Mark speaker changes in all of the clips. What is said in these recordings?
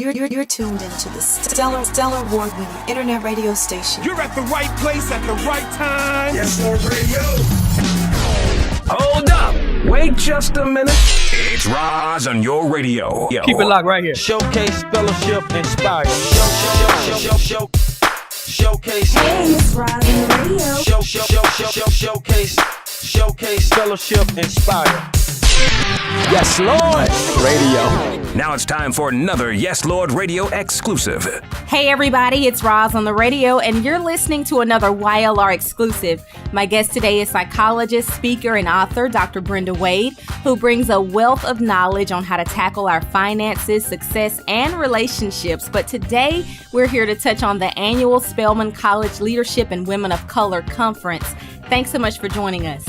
Speaker 1: You're tuned into the stellar award-winning internet radio station.
Speaker 2: You're at the right place at the right time.
Speaker 3: Yes Lord Radio.
Speaker 4: Hold up. Wait just a minute. It's Roz on your radio.
Speaker 5: Keep it locked right here.
Speaker 6: Showcase, fellowship, inspire. Showcase.
Speaker 1: Hey, it's Roz on the radio.
Speaker 6: Showcase, fellowship, inspire.
Speaker 5: Yes, Lord. Radio.
Speaker 4: Now it's time for another Yes Lord Radio exclusive.
Speaker 7: Hey everybody, it's Roz on the radio, and you're listening to another YLR exclusive. My guest today is psychologist, speaker, and author Dr. Brenda Wade, who brings a wealth of knowledge on how to tackle our finances, success, and relationships. But today, we're here to touch on the annual Spelman College Leadership and Women of Color Conference. Thanks so much for joining us.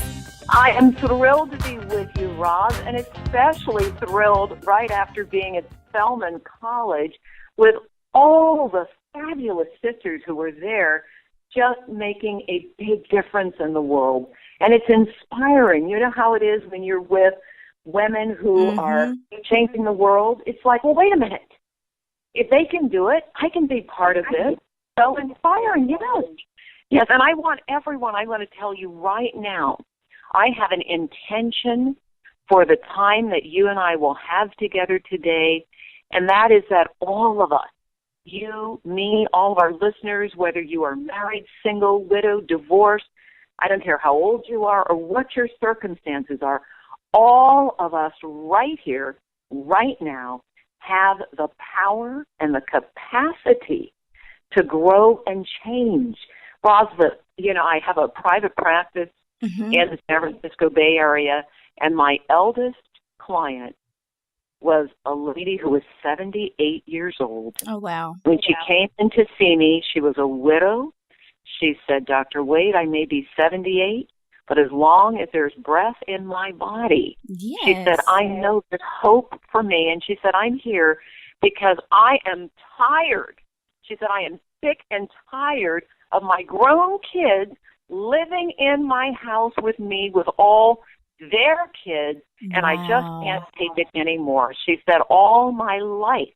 Speaker 8: I am thrilled to be with you, Roz, and especially thrilled right after being at Spelman College with all the fabulous sisters who were there just making a big difference in the world. And it's inspiring. You know how it is when you're with women who are changing the world? It's like, well, wait a minute. If they can do it, I can be part of this. So inspiring, yes. Yes, and I want everyone, I want to tell you right now, I have an intention for the time that you and I will have together today, and that is that all of us, you, me, all of our listeners, whether you are married, single, widowed, divorced, I don't care how old you are or what your circumstances are, all of us right here, right now, have the power and the capacity to grow and change. Roz, I have a private practice in the San Francisco Bay Area, and my eldest client was a lady who was 78 years old.
Speaker 7: Oh, wow.
Speaker 8: When she came in to see me, she was a widow. She said, Dr. Wade, I may be 78, but as long as there's breath in my body, she said, I know there's hope for me. And she said, I'm here because I am tired. She said, I am sick and tired of my grown kids living in my house with me with all their kids, and I just can't take it anymore. She said, all my life,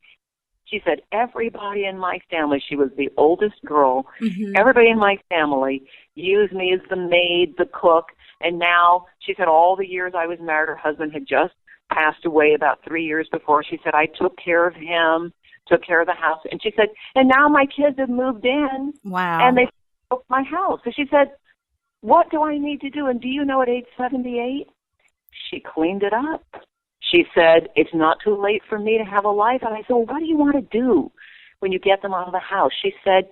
Speaker 8: she said, everybody in my family, she was the oldest girl, everybody in my family used me as the maid, the cook, and now, she said, all the years I was married, her husband had just passed away about 3 years before. She said, I took care of him, took care of the house, and she said, and now my kids have moved in, and they took my house. So she said, what do I need to do? And do you know at age 78, she cleaned it up. She said, it's not too late for me to have a life. And I said, well, what do you want to do when you get them out of the house? She said,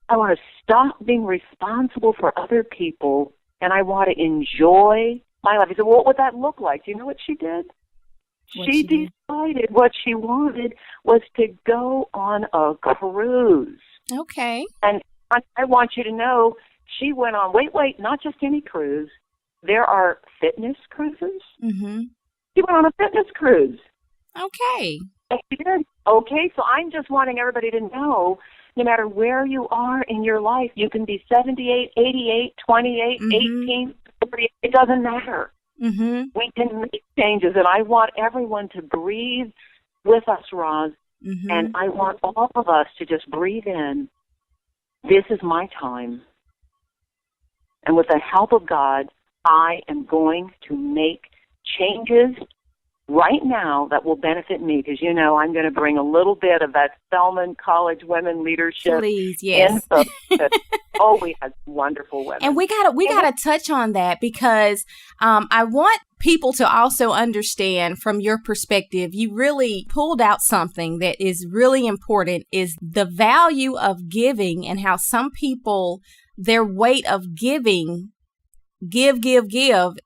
Speaker 8: I want to stop being responsible for other people, and I want to enjoy my life. I said, well, what would that look like? Do you know what she did? She decided what she wanted was to go on a cruise.
Speaker 7: Okay.
Speaker 8: And I want you to know, she went on, wait, not just any cruise. There are fitness cruises. She went on a fitness cruise.
Speaker 7: Okay.
Speaker 8: She did. Okay, so I'm just wanting everybody to know, no matter where you are in your life, you can be 78, 88, 28, 18, 40. It doesn't matter. We can make changes, and I want everyone to breathe with us, Roz, and I want all of us to just breathe in. This is my time. And with the help of God, I am going to make changes right now that will benefit me, because, I'm going to bring a little bit of that Spelman College Women Leadership.
Speaker 7: Please, yes.
Speaker 8: We had wonderful women.
Speaker 7: And we gotta touch on that, because I want people to also understand from your perspective, you really pulled out something that is really important, is the value of giving, and how some people, their weight of giving, give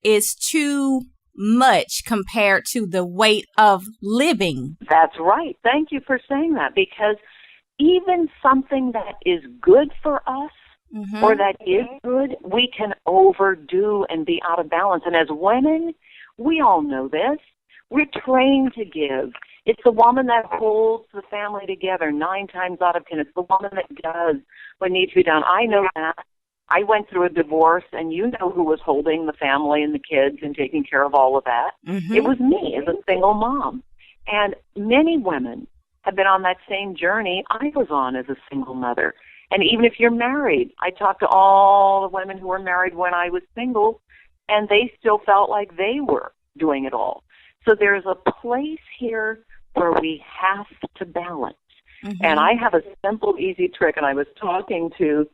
Speaker 7: is too much compared to the weight of living.
Speaker 8: That's right. Thank you for saying that, because even something that is good for us or that is good, we can overdo and be out of balance. And as women, we all know this. We're trained to give. It's the woman that holds the family together 9 times out of 10. It's the woman that does what needs to be done. I know that. I went through a divorce, and you know who was holding the family and the kids and taking care of all of that. It was me as a single mom. And many women have been on that same journey I was on as a single mother. And even if you're married, I talked to all the women who were married when I was single, and they still felt like they were doing it all. So there's a place here where we have to balance. And I have a simple, easy trick, and I was talking to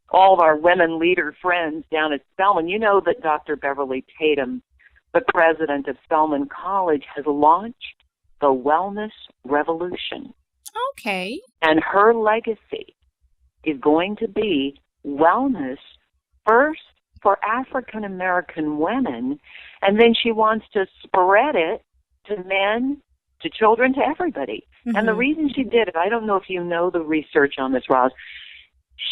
Speaker 8: all of our women leader friends down at Spelman. You know that Dr. Beverly Tatum, the president of Spelman College, has launched the Wellness Revolution.
Speaker 7: Okay.
Speaker 8: And her legacy is going to be wellness first for African American women, and then she wants to spread it to men, to children, to everybody. And the reason she did it, I don't know if you know the research on this, Roz.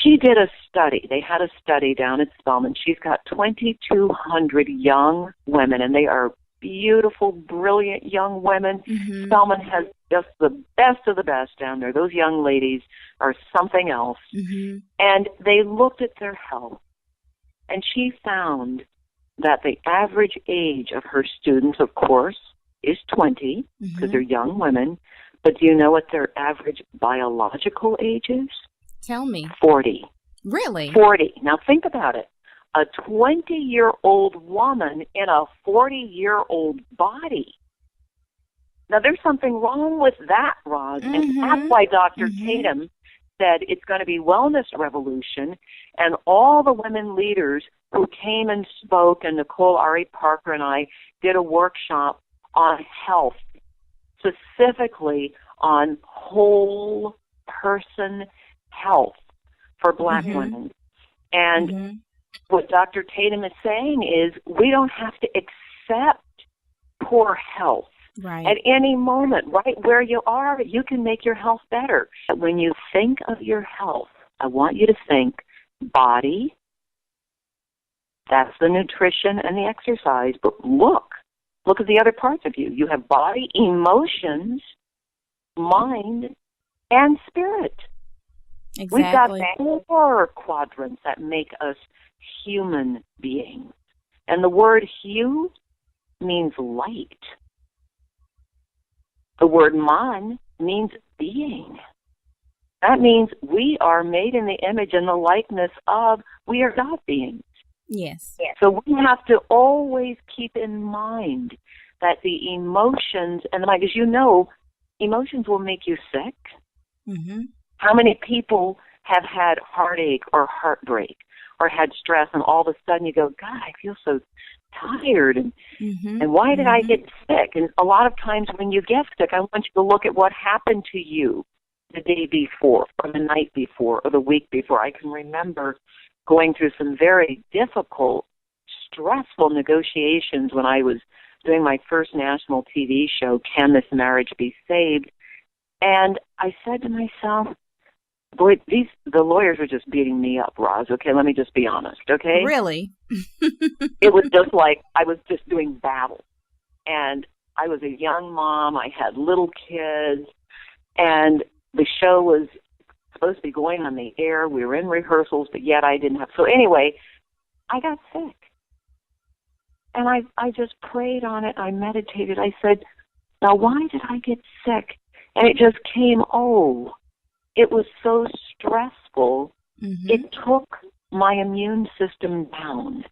Speaker 8: She did a study. They had a study down at Spelman. She's got 2,200 young women, and they are beautiful, brilliant young women. Spelman has just the best of the best down there. Those young ladies are something else. And they looked at their health, and she found that the average age of her students, of course, is 20, because they're young women. But do you know what their average biological age is?
Speaker 7: Tell me.
Speaker 8: 40.
Speaker 7: Really?
Speaker 8: 40. Now think about it. A 20-year-old woman in a 40-year-old body. Now there's something wrong with that, Roz, and that's why Dr. Tatum said it's going to be wellness revolution, and all the women leaders who came and spoke, and Nicole Ari Parker and I did a workshop on health, specifically on whole person health for Black women. And what Dr. Tatum is saying is we don't have to accept poor health.
Speaker 7: Right.
Speaker 8: At any moment, right where you are, you can make your health better. When you think of your health, I want you to think body, that's the nutrition and the exercise, but look at the other parts of you. You have body, emotions, mind, and spirit.
Speaker 7: Exactly.
Speaker 8: We've got 4 quadrants that make us human beings. And the word hue means light. The word man means being. That means we are made in the image and the likeness of, we are God beings.
Speaker 7: Yes.
Speaker 8: So we have to always keep in mind that the emotions and the mind, as you know, emotions will make you sick. How many people have had heartache or heartbreak or had stress, and all of a sudden you go, God, I feel so tired, and why did I get sick? And a lot of times when you get sick, I want you to look at what happened to you the day before or the night before or the week before. I can remember going through some very difficult, stressful negotiations when I was doing my first national TV show, Can This Marriage Be Saved? And I said to myself, boy, the lawyers are just beating me up, Roz. Okay, let me just be honest, okay?
Speaker 7: Really?
Speaker 8: It was just like I was just doing battle. And I was a young mom. I had little kids. And the show was supposed to be going on the air. We were in rehearsals, but yet I didn't have. So anyway, I got sick. And I just prayed on it. I meditated. I said, now why did I get sick? And it just came, it was so stressful. It took my immune system down.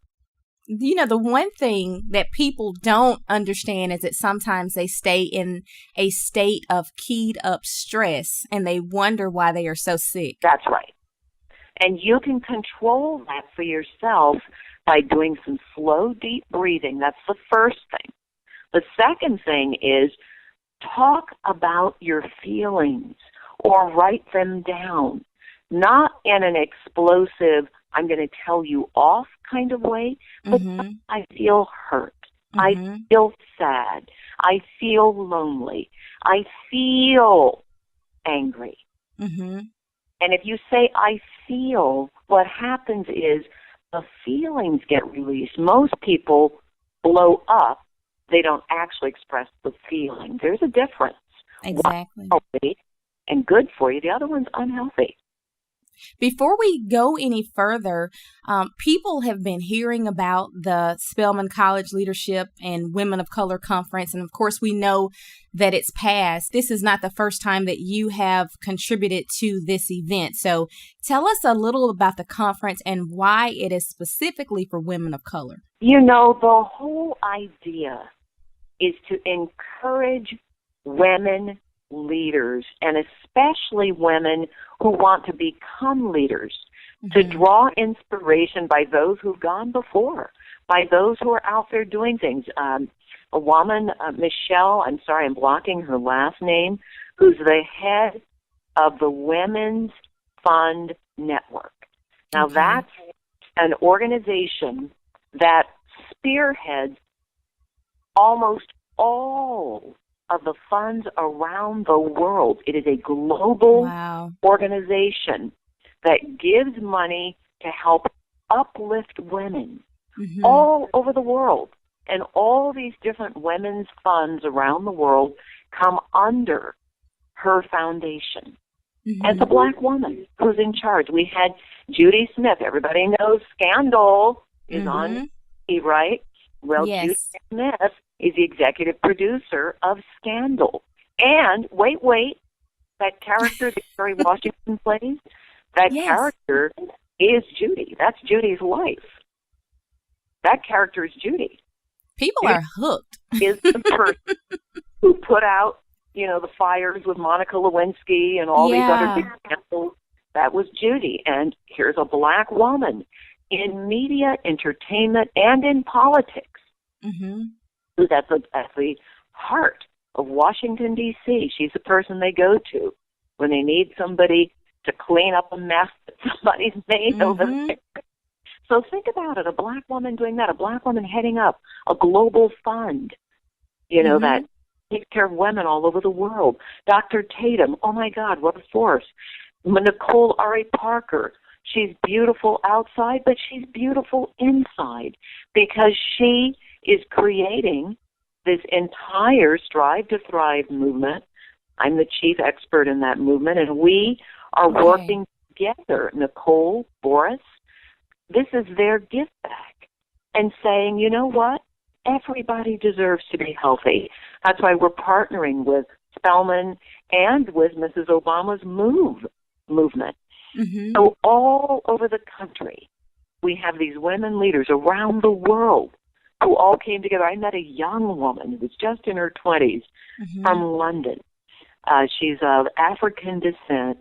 Speaker 7: You know, the one thing that people don't understand is that sometimes they stay in a state of keyed up stress and they wonder why they are so sick.
Speaker 8: That's right. And you can control that for yourself by doing some slow, deep breathing. That's the first thing. The second thing is talk about your feelings or write them down, not in an explosive, I'm going to tell you off kind of way, but I feel hurt. I feel sad. I feel lonely. I feel angry. And if you say, I feel, what happens is the feelings get released. Most people blow up. They don't actually express the feeling. There's a difference.
Speaker 7: Exactly.
Speaker 8: One's healthy and good for you. The other one's unhealthy.
Speaker 7: Before we go any further, people have been hearing about the Spelman College Leadership and Women of Color Conference. And of course, we know that it's past. This is not the first time that you have contributed to this event. So tell us a little about the conference and why it is specifically for women of color.
Speaker 8: You know, the whole idea is to encourage women leaders, and especially women who want to become leaders, to draw inspiration by those who've gone before, by those who are out there doing things. A woman, Michelle, I'm sorry, I'm blocking her last name, who's the head of the Women's Fund Network. Now, that's an organization that spearheads almost all of the funds around the world. It is a global organization that gives money to help uplift women all over the world. And all these different women's funds around the world come under her foundation. As a black woman who's in charge. We had Judy Smith. Everybody knows Scandal is on TV, right? Well, Judy Smith is the executive producer of Scandal. And, wait, that character that Kerry Washington plays, that character is Judy. That's Judy's life. That character is Judy.
Speaker 7: People are hooked.
Speaker 8: Is the person who put out, you know, the fires with Monica Lewinsky and all these other big scandals. That was Judy. And here's a black woman in media, entertainment, and in politics. That's the heart of Washington, D.C. She's the person they go to when they need somebody to clean up a mess that somebody's made over there. So think about it, a black woman doing that, a black woman heading up a global fund, you know, that takes care of women all over the world. Dr. Tatum, oh my God, what a force. Nicole Ari Parker, she's beautiful outside, but she's beautiful inside because she is creating this entire Strive to Thrive movement. I'm the chief expert in that movement, and we are working together, Nicole, Boris. This is their give back and saying, you know what? Everybody deserves to be healthy. That's why we're partnering with Spelman and with Mrs. Obama's movement. So all over the country, we have these women leaders around the world who all came together. I met a young woman who was just in her 20s from London. She's of African descent,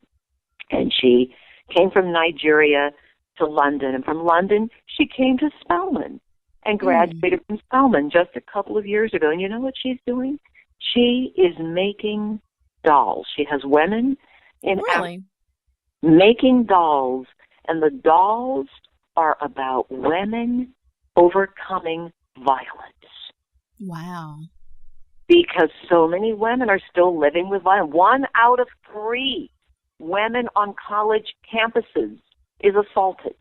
Speaker 8: and she came from Nigeria to London. And from London, she came to Spelman and graduated from Spelman just a couple of years ago. And you know what she's doing? She is making dolls. She has women in Africa making dolls, and the dolls are about women overcoming violence.
Speaker 7: Wow.
Speaker 8: Because so many women are still living with violence. 1 out of 3 women on college campuses is assaulted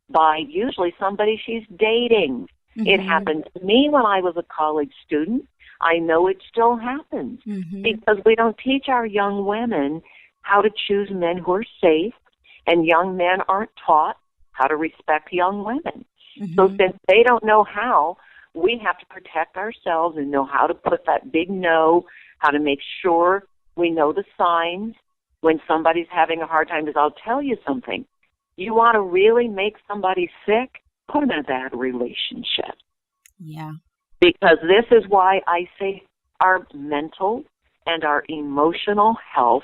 Speaker 8: by usually somebody she's dating. It happened to me when I was a college student. I know it still happens because we don't teach our young women how to choose men who are safe, and young men aren't taught how to respect young women. So since they don't know how, we have to protect ourselves and know how to put that big no, how to make sure we know the signs when somebody's having a hard time. Because I'll tell you something, you want to really make somebody sick, put them in a bad relationship.
Speaker 7: Yeah. Because
Speaker 8: this is why I say our mental and our emotional health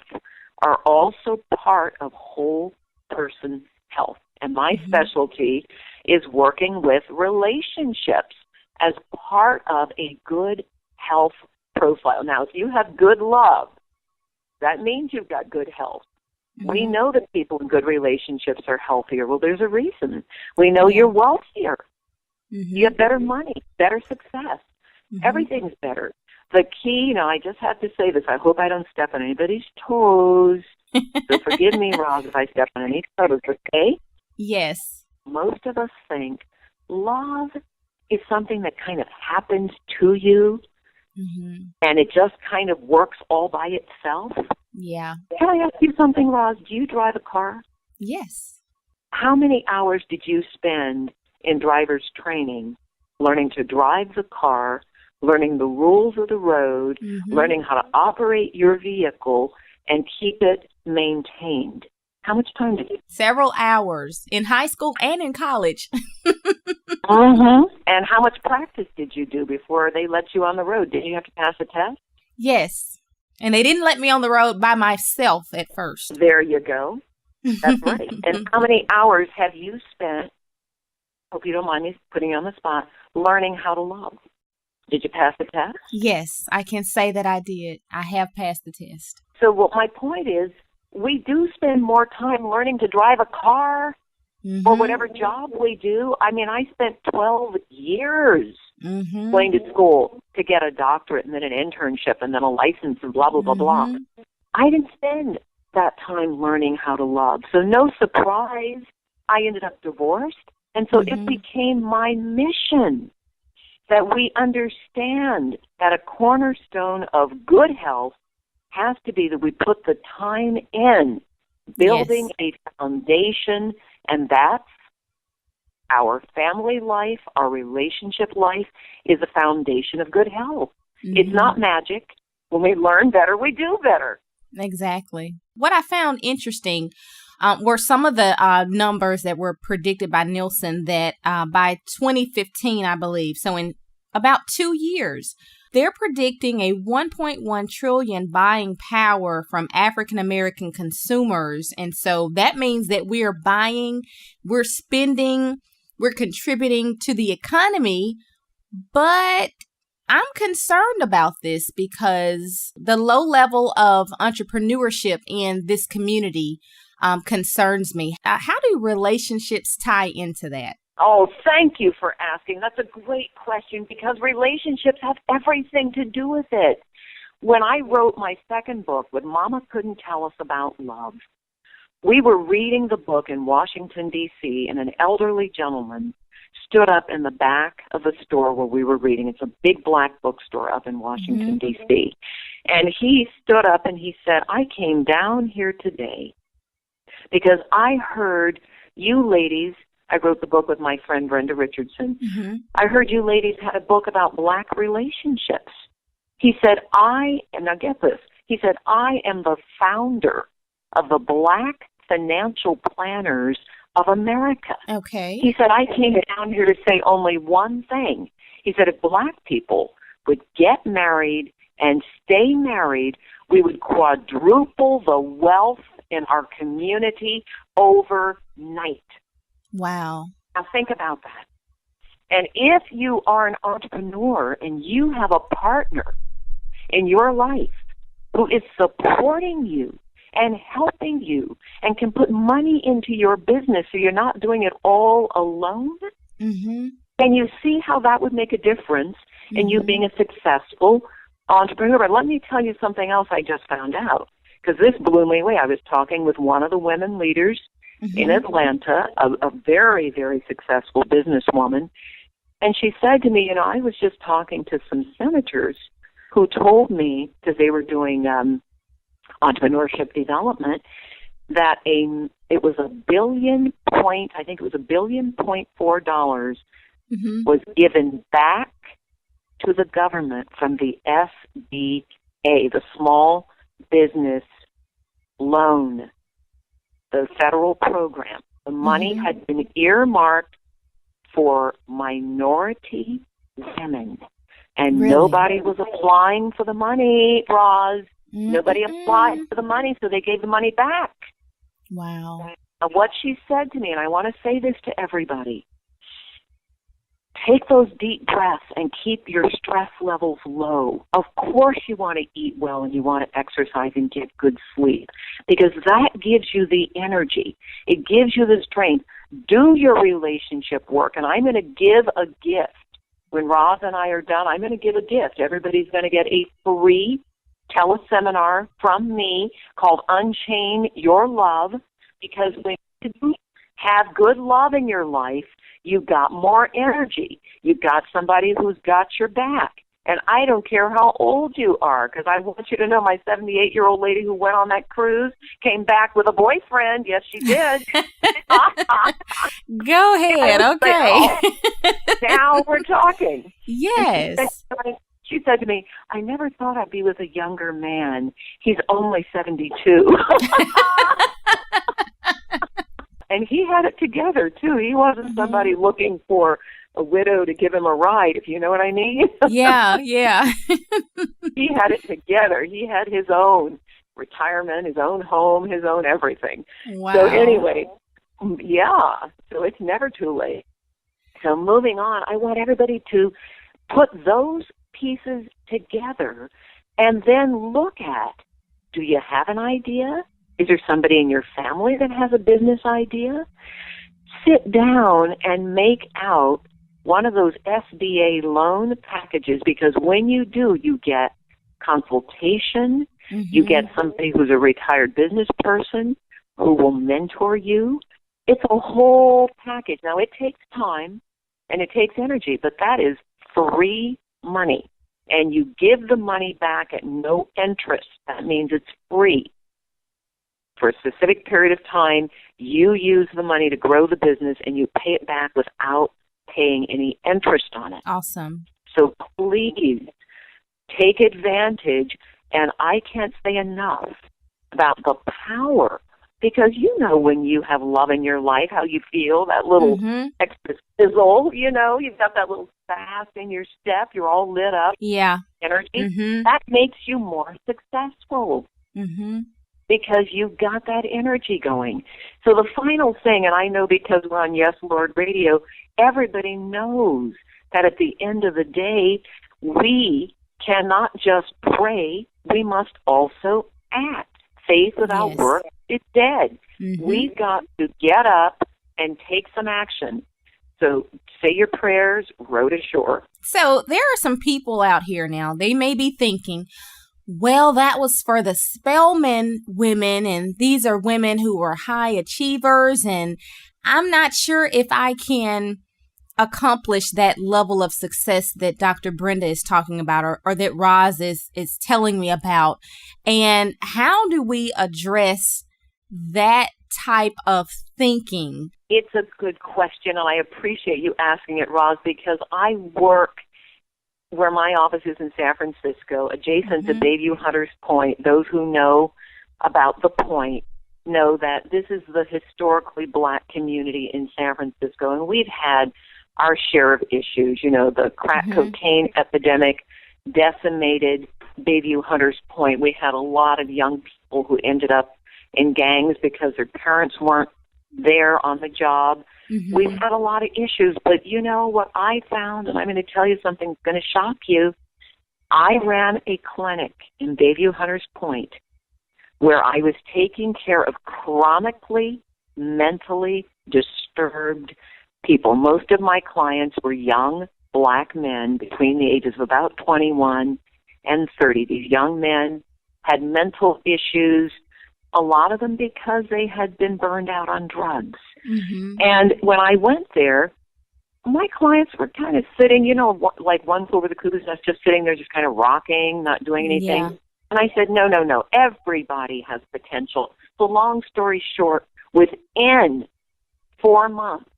Speaker 8: are also part of whole person health. And my specialty is working with relationships as part of a good health profile. Now, if you have good love, that means you've got good health. We know that people in good relationships are healthier. Well, there's a reason. We know you're wealthier. You have better money, better success. Everything's better. The key, I just have to say this. I hope I don't step on anybody's toes. So forgive me, Roz, if I step on any toes, okay?
Speaker 7: Yes.
Speaker 8: Most of us think love is something that kind of happens to you, and it just kind of works all by itself.
Speaker 7: Yeah.
Speaker 8: Can I ask you something, Roz? Do you drive a car?
Speaker 7: Yes.
Speaker 8: How many hours did you spend in driver's training, learning to drive the car, learning the rules of the road, learning how to operate your vehicle, and keep it maintained? How much time did you?
Speaker 7: Several hours in high school and in college.
Speaker 8: And how much practice did you do before they let you on the road? Did you have to pass a test?
Speaker 7: Yes. And they didn't let me on the road by myself at first.
Speaker 8: There you go. That's right. And how many hours have you spent, hope you don't mind me putting you on the spot, learning how to love? Did you pass the test?
Speaker 7: Yes, I can say that I did. I have passed the test.
Speaker 8: So what my point is, we do spend more time learning to drive a car or whatever job we do. I mean, I spent 12 years going to school to get a doctorate and then an internship and then a license and blah, blah, blah, blah. I didn't spend that time learning how to love. So no surprise, I ended up divorced. And so it became my mission that we understand that a cornerstone of good health has to be that we put the time in building a foundation, and that's our family life, our relationship life is a foundation of good health. It's not magic. When we learn better, we do better.
Speaker 7: Exactly. What I found interesting were some of the numbers that were predicted by Nielsen that by 2015, I believe, so in about 2 years, they're predicting a 1.1 trillion buying power from African American consumers. And so that means that we are buying, we're spending, we're contributing to the economy. But I'm concerned about this because the low level of entrepreneurship in this community concerns me. How do relationships tie into that?
Speaker 8: Oh, thank you for asking. That's a great question because relationships have everything to do with it. When I wrote my second book, What Mama Couldn't Tell Us About Love, we were reading the book in Washington, D.C., and an elderly gentleman stood up in the back of the store where we were reading. It's a big black bookstore up in Washington, D.C. And he stood up and he said, I came down here today because I heard you ladies, I wrote the book with my friend Brenda Richardson. I heard you ladies had a book about black relationships. He said, now get this, he said, I am the founder of the Black Financial Planners of America.
Speaker 7: Okay.
Speaker 8: He said, I came down here to say only one thing. He said, if black people would get married and stay married, we would quadruple the wealth in our community overnight.
Speaker 7: Wow.
Speaker 8: Now think about that. And if you are an entrepreneur and you have a partner in your life who is supporting you and helping you and can put money into your business so you're not doing it all alone, can you see how that would make a difference in you being a successful entrepreneur? But let me tell you something else I just found out, because this blew me away. I was talking with one of the women leaders in Atlanta, a very, very successful businesswoman, and she said to me, I was just talking to some senators who told me, because they were doing entrepreneurship development, that it was $1 billion, I think it was $1.4 billion was given back to the government from the SBA, the Small Business Loan, the federal program. The money had been earmarked for minority women. And nobody was applying for the money, Roz. Nobody applied for the money, so they gave the money back.
Speaker 7: Wow.
Speaker 8: Now, what she said to me, and I want to say this to everybody, take those deep breaths and keep your stress levels low. Of course you want to eat well and you want to exercise and get good sleep, because that gives you the energy. It gives you the strength. Do your relationship work, and I'm going to give a gift. When Roz and I are done, I'm going to give a gift. Everybody's going to get a free teleseminar from me called Unchain Your Love, because when you have good love in your life, you've got more energy. You've got somebody who's got your back. And I don't care how old you are, because I want you to know my 78-year-old lady who went on that cruise came back with a boyfriend. Yes, she did.
Speaker 7: Go ahead. Okay.
Speaker 8: Now we're talking.
Speaker 7: Yes.
Speaker 8: She said to me, I never thought I'd be with a younger man. He's only 72. And he had it together, too. He wasn't somebody looking for a widow to give him a ride, if you know what I mean.
Speaker 7: Yeah.
Speaker 8: He had it together. He had his own retirement, his own home, his own everything.
Speaker 7: Wow.
Speaker 8: So anyway, yeah, so it's never too late. So moving on, I want everybody to put those pieces together and then look at, do you have an idea? Is there somebody in your family that has a business idea? Sit down and make out one of those SBA loan packages, because when you do, you get consultation, you get somebody who's a retired business person who will mentor you. It's a whole package. Now, it takes time and it takes energy, but that is free money. And you give the money back at no interest. That means it's free. For a specific period of time, you use the money to grow the business and you pay it back without paying any interest on it.
Speaker 7: Awesome.
Speaker 8: So please take advantage, and I can't say enough about the power, because you know when you have love in your life, how you feel, that little extra sizzle, you know, you've got that little fast in your step, you're all lit up.
Speaker 7: Yeah.
Speaker 8: Energy. That makes you more successful. Because you've got that energy going. So the final thing, and I know because we're on Yes Lord Radio, everybody knows that at the end of the day, we cannot just pray, we must also act. Faith without work is dead. We've got to get up and take some action. So say your prayers, row to shore.
Speaker 7: So there are some people out here now, they may be thinking, well, that was for the Spelman women, and these are women who are high achievers, and I'm not sure if I can accomplish that level of success that Dr. Brenda is talking about, or that Roz is telling me about. And how do we address that type of thinking?
Speaker 8: It's a good question, and I appreciate you asking it, Roz, because I work where my office is in San Francisco, adjacent to Bayview Hunters Point. Those who know about the point know that this is the historically black community in San Francisco, and we've had our share of issues. You know, the crack cocaine epidemic decimated Bayview Hunters Point. We had a lot of young people who ended up in gangs because their parents weren't there on the job. We've had a lot of issues, but you know what I found, and I'm going to tell you something that's going to shock you. I ran a clinic in Bayview Hunters Point where I was taking care of chronically, mentally disturbed people. Most of my clients were young black men between the ages of about 21 and 30. These young men had mental issues, a lot of them because they had been burned out on drugs. And when I went there, my clients were kind of sitting, you know, like one flew over the cuckoo's nest, just sitting there, just kind of rocking, not doing anything.
Speaker 7: Yeah.
Speaker 8: And I said, no, everybody has potential. So long story short, within 4 months,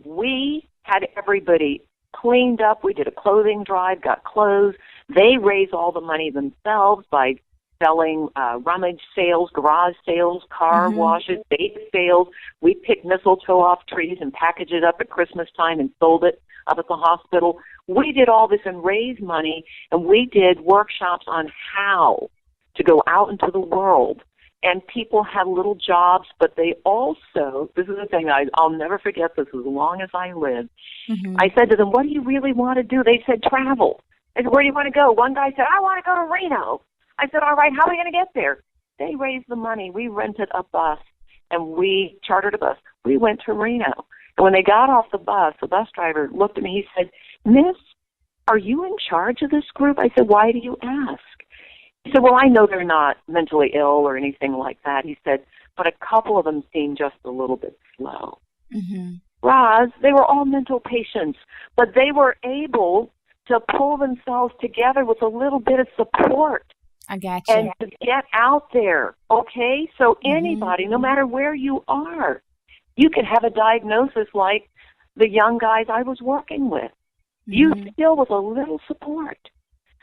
Speaker 8: we had everybody cleaned up. We did a clothing drive, got clothes. They raised all the money themselves by selling rummage sales, garage sales, car washes, bake sales. We picked mistletoe off trees and packaged it up at Christmas time and sold it up at the hospital. We did all this and raised money, and we did workshops on how to go out into the world. And people had little jobs, but they also, this is the thing, I'll never forget this as long as I live. I said to them, what do you really want to do? They said, travel. I said, where do you want to go? One guy said, I want to go to Reno. I said, all right, how are we going to get there? They raised the money. We rented a bus, and we chartered a bus. We went to Reno. And when they got off the bus driver looked at me. He said, Miss, are you in charge of this group? I said, why do you ask? He said, well, I know they're not mentally ill or anything like that. He said, but a couple of them seem just a little bit slow. Roz, they were all mental patients, but they were able to pull themselves together with a little bit of support.
Speaker 7: I got you.
Speaker 8: And to get out there, okay? So anybody, no matter where you are, you can have a diagnosis like the young guys I was working with. You still with a little support.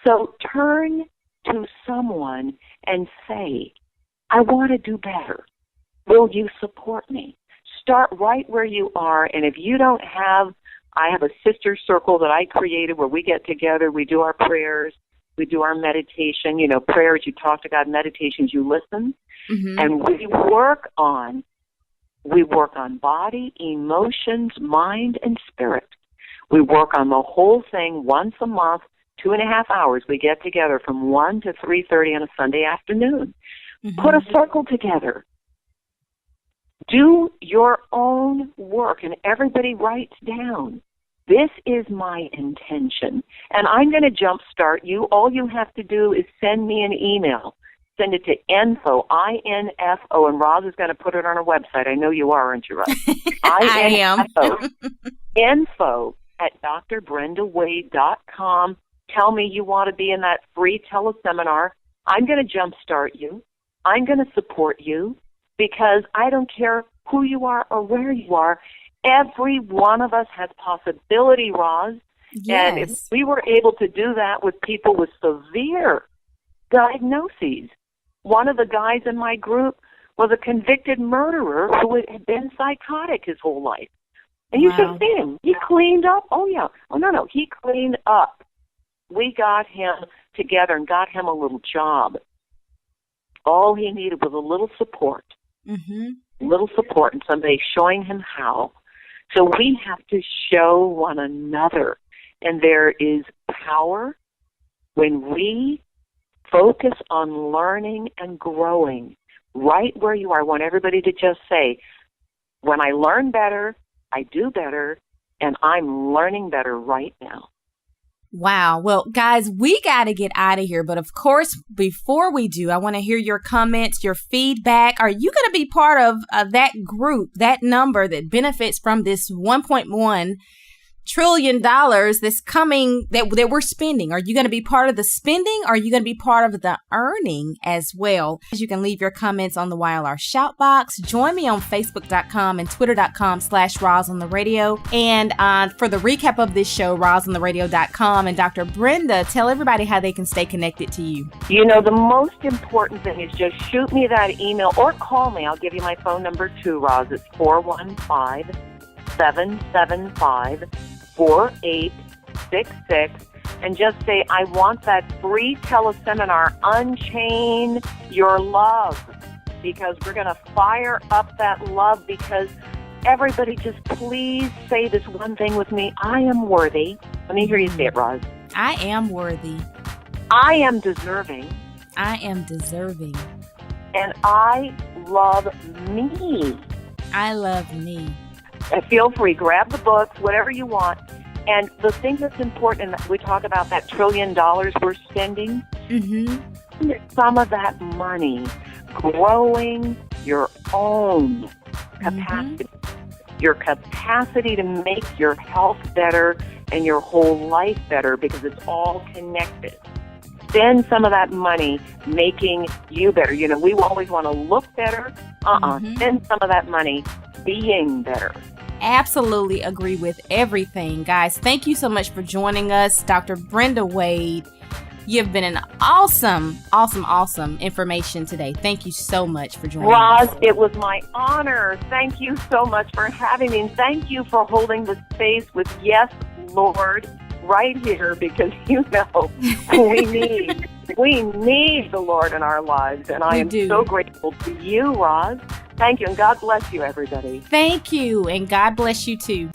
Speaker 8: So turn to someone and say, I want to do better. Will you support me? Start right where you are, and if you don't have, I have a sister circle that I created where we get together, we do our prayers, we do our meditation, prayers, you talk to God, meditations, you listen, and we work on body, emotions, mind, and spirit. We work on the whole thing once a month, 2.5 hours. We get together from 1 to 3:30 on a Sunday afternoon. Put a circle together. Do your own work, and everybody writes down, this is my intention, and I'm going to jumpstart you. All you have to do is send me an email. Send it to info, I-N-F-O, and Roz is going to put it on her website. I know you are, aren't you, Roz?
Speaker 7: I am.
Speaker 8: Info at drbrendawade.com. Tell me you want to be in that free teleseminar. I'm going to jumpstart you. I'm going to support you because I don't care who you are or where you are. Every one of us has possibility, Roz.
Speaker 7: Yes.
Speaker 8: And if we were able to do that with people with severe diagnoses, one of the guys in my group was a convicted murderer who had been psychotic his whole life. And you should have seen him. He cleaned up. Oh, yeah. Oh, no. He cleaned up. We got him together and got him a little job. All he needed was a little support. Little support and somebody showing him how. So we have to show one another. And there is power when we focus on learning and growing right where you are. I want everybody to just say, when I learn better, I do better, and I'm learning better right now.
Speaker 7: Wow. Well, guys, we got to get out of here. But of course, before we do, I want to hear your comments, your feedback. Are you going to be part of that group, that number that benefits from this $1.1 trillion that's coming, that we're spending? Are you going to be part of the spending? Or are you going to be part of the earning as well? You can leave your comments on the YLR shout box. Join me on Facebook.com and Twitter.com/Roz on the Radio. And for the recap of this show, RozOnTheRadio.com. And Dr. Brenda, tell everybody how they can stay connected to you.
Speaker 8: The most important thing is just shoot me that email or call me. I'll give you my phone number too, Roz. It's 415-775-4866, and just say, I want that free teleseminar, Unchain Your Love, because we're going to fire up that love, because everybody just please say this one thing with me. I am worthy. Let me hear you say it, Roz.
Speaker 7: I am worthy.
Speaker 8: I am deserving.
Speaker 7: I am deserving.
Speaker 8: And I love me.
Speaker 7: I love me.
Speaker 8: Feel free, grab the books, whatever you want. And the thing that's important, and we talk about that $1 trillion we're spending, some of that money growing your own capacity, your capacity to make your health better and your whole life better, because it's all connected. Spend some of that money making you better. We always want to look better. Spend some of that money being better.
Speaker 7: Absolutely agree with everything, guys. Thank you so much for joining us, Dr. Brenda Wade. You've been an awesome information today. Thank you so much for joining us.
Speaker 8: Roz, it was my honor. Thank you so much for having me. And thank you for holding the space with Yes, Lord, right here, because we need the Lord in our lives. And I am so grateful to you, Roz. Thank you, and God bless you, everybody.
Speaker 7: Thank you, and God bless you too.